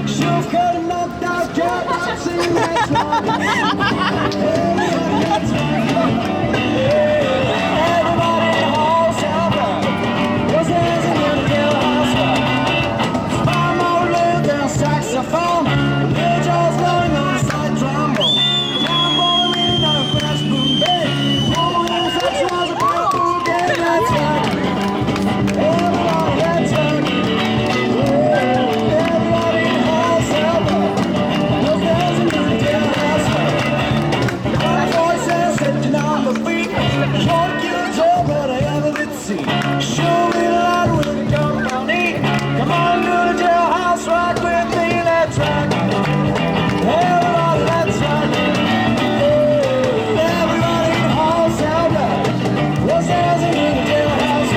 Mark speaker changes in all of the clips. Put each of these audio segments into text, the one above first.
Speaker 1: شوف كلمة ضحكة Show me the light with a company. Come on to the jailhouse, rock with me, let's rock. Everybody, let's rock. Everybody in the hall, sound up. What's dancing in the jailhouse?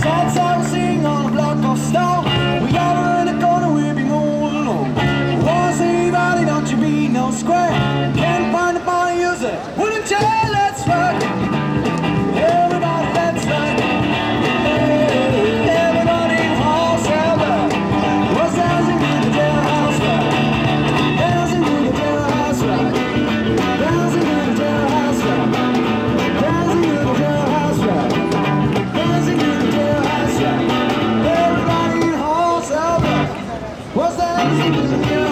Speaker 1: Sad sound sing on a block of stone. We got her in the corner, we've been all alone. Won't see anybody, don't you be no square. Can't find a body user, wouldn't you? Let's rock. Everybody, let's rock. Everybody in the hall, sound up. What's dancing in the jailhouse rock? Dancing in the jailhouse rock. Dancing in the jailhouse rock. Dancing in the jailhouse rock. Dancing in the jailhouse rock. Everybody in the hall, sound up. What's dancing in the jailhouse rock?